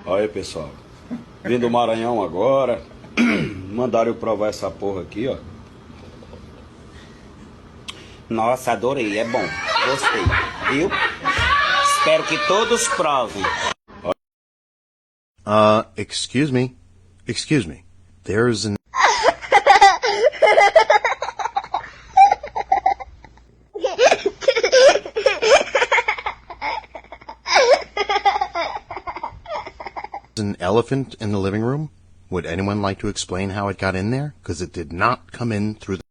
Aí, pessoal. Vim do Maranhão agora. Mandaram eu provar essa porra aqui, ó. Nossa, adorei, é bom. Gostei, viu? Espero que todos provem. Excuse me. Excuse me. There's an elephant in the living room. Would anyone like to explain how it got in there? Because it did not come in through the